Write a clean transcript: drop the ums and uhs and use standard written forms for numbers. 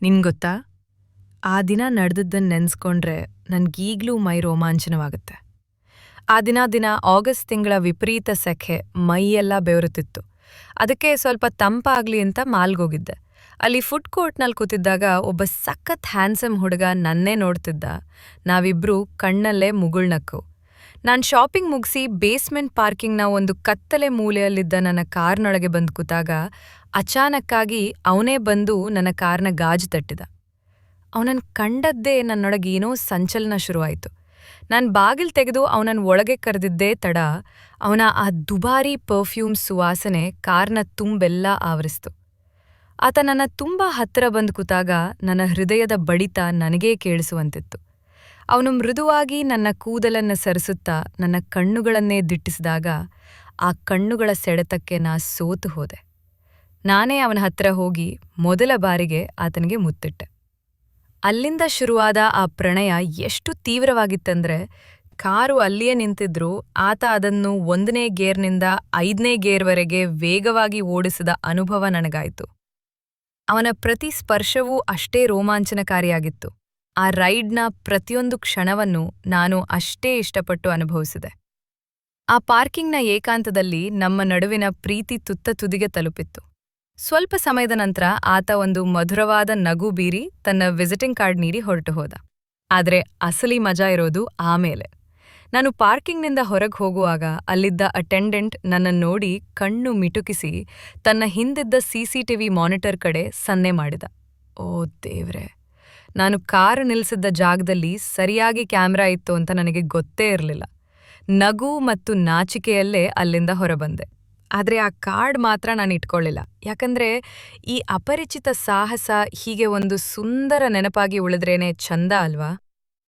ನಿನ್ಗೊತ್ತಾ, ಆ ದಿನ ನಡೆದದ್ದನ್ನು ನೆನೆಸ್ಕೊಂಡ್ರೆ ನನ್ಗೀಗ್ಲೂ ಮೈ ರೋಮಾಂಚನವಾಗುತ್ತೆ. ಆ ದಿನ ಆಗಸ್ಟ್ ತಿಂಗಳ ವಿಪರೀತ ಸೆಖೆ, ಮೈಯೆಲ್ಲ ಬೆವರುತ್ತಿತ್ತು. ಅದಕ್ಕೆ ಸ್ವಲ್ಪ ತಂಪಾಗ್ಲಿ ಅಂತ ಮಾಲ್ಗೋಗಿದ್ದೆ. ಅಲ್ಲಿ ಫುಡ್ ಕೋರ್ಟ್ನಲ್ಲಿ ಕೂತಿದ್ದಾಗ ಒಬ್ಬ ಸಖತ್ ಹ್ಯಾಂಡ್ಸಮ್ ಹುಡುಗ ನನ್ನೇ ನೋಡ್ತಿದ್ದ. ನಾವಿಬ್ರೂ ಕಣ್ಣಲ್ಲೇ ಮುಗುಳ್ನಕ್ಕು. ನಾನ್ ಶಾಪಿಂಗ್ ಮುಗಿಸಿ ಬೇಸ್ಮೆಂಟ್ ಪಾರ್ಕಿಂಗ್ನ ಒಂದು ಕತ್ತಲೆ ಮೂಲೆಯಲ್ಲಿದ್ದ ನನ್ನ ಕಾರ್ನೊಳಗೆ ಬಂದು ಕೂತಾಗ ಅಚಾನಕ್ಕಾಗಿ ಅವನೇ ಬಂದು ನನ್ನ ಕಾರ್ನ ಗಾಜು ತಟ್ಟಿದ. ಅವನನ್ನು ಕಂಡದ್ದೇ ನನ್ನೊಳಗೇನೋ ಸಂಚಲನ ಶುರುವಾಯಿತು. ನಾನು ಬಾಗಿಲು ತೆಗೆದು ಅವನನ್ನು ಒಳಗೆ ಕರೆದಿದ್ದೇ ತಡ, ಅವನ ಆ ದುಬಾರಿ ಪರ್ಫ್ಯೂಮ್ ಸುವಾಸನೆ ಕಾರ್ನ ತುಂಬೆಲ್ಲ ಆವರಿಸ್ತು. ಆತ ನನ್ನ ತುಂಬ ಹತ್ತಿರ ಬಂದು ಕೂತಾಗ ನನ್ನ ಹೃದಯದ ಬಡಿತ ನನಗೇ ಕೇಳಿಸುವಂತಿತ್ತು. ಅವನು ಮೃದುವಾಗಿ ನನ್ನ ಕೂದಲನ್ನು ಸರಿಸುತ್ತಾ ನನ್ನ ಕಣ್ಣುಗಳನ್ನೇ ದಿಟ್ಟಿಸಿದಾಗ ಆ ಕಣ್ಣುಗಳ ಸೆಳೆತಕ್ಕೆ ನಾ ಸೋತು ಹೋದೆ. ನಾನೇ ಅವನ ಹತ್ತಿರ ಹೋಗಿ ಮೊದಲ ಬಾರಿಗೆ ಆತನಿಗೆ ಮುತ್ತಿಟ್ಟೆ. ಅಲ್ಲಿಂದ ಶುರುವಾದ ಆ ಪ್ರಣಯ ಎಷ್ಟು ತೀವ್ರವಾಗಿತ್ತಂದ್ರೆ, ಕಾರು ಅಲ್ಲಿಯೇ ನಿಂತಿದ್ರೂ ಆತ ಅದನ್ನು 1ನೇ ಗೇರ್ನಿಂದ 5ನೇ ಗೇರ್ವರೆಗೆ ವೇಗವಾಗಿ ಓಡಿಸಿದ ಅನುಭವ ನನಗಾಯಿತು. ಅವನ ಪ್ರತಿ ಸ್ಪರ್ಶವೂ ಅಷ್ಟೇ ರೋಮಾಂಚನಕಾರಿಯಾಗಿತ್ತು. ಆ ರೈಡ್ನ ಪ್ರತಿಯೊಂದು ಕ್ಷಣವನ್ನು ನಾನು ಅಷ್ಟೇ ಇಷ್ಟಪಟ್ಟು ಅನುಭವಿಸಿದೆ. ಆ ಪಾರ್ಕಿಂಗ್ನ ಏಕಾಂತದಲ್ಲಿ ನಮ್ಮ ನಡುವಿನ ಪ್ರೀತಿ ತುತ್ತ ತುದಿಗೆ ತಲುಪಿತ್ತು. ಸ್ವಲ್ಪ ಸಮಯದ ನಂತರ ಆತ ಒಂದು ಮಧುರವಾದ ನಗು ಬೀರಿ ತನ್ನ ವಿಸಿಟಿಂಗ್ ಕಾರ್ಡ್ ನೀಡಿ ಹೊರಟು ಹೋದ. ಆದರೆ ಅಸಲಿ ಮಜಾ ಇರೋದು ಆಮೇಲೆ. ನಾನು ಪಾರ್ಕಿಂಗ್ನಿಂದ ಹೊರಗೆ ಹೋಗುವಾಗ ಅಲ್ಲಿದ್ದ ಅಟೆಂಡೆಂಟ್ ನನ್ನನ್ನು ನೋಡಿ ಕಣ್ಣು ಮಿಟುಕಿಸಿ ತನ್ನ ಹಿಂದಿದ್ದ CCTV ಮಾನಿಟರ್ ಕಡೆ ಸನ್ನೆ ಮಾಡಿದ. ಓ ದೇವ್ರೆ! ನಾನು ಕಾರು ನಿಲ್ಲಿಸಿದ್ದ ಜಾಗದಲ್ಲಿ ಸರಿಯಾಗಿ ಕ್ಯಾಮ್ರಾ ಇತ್ತು ಅಂತ ನನಗೆ ಗೊತ್ತೇ ಇರಲಿಲ್ಲ. ನಗು ಮತ್ತು ನಾಚಿಕೆಯಲ್ಲೇ ಅಲ್ಲಿಂದ ಹೊರಬಂದೆ. ಆದರೆ ಆ ಕಾರ್ಡ್ ಮಾತ್ರ ನಾನು ಇಟ್ಕೊಳ್ಳಿಲ್ಲ. ಯಾಕಂದ್ರೆ ಈ ಅಪರಿಚಿತ ಸಾಹಸ ಹೀಗೆ ಒಂದು ಸುಂದರ ನೆನಪಾಗಿ ಉಳಿದ್ರೇನೆ ಚಂದ ಅಲ್ವಾ?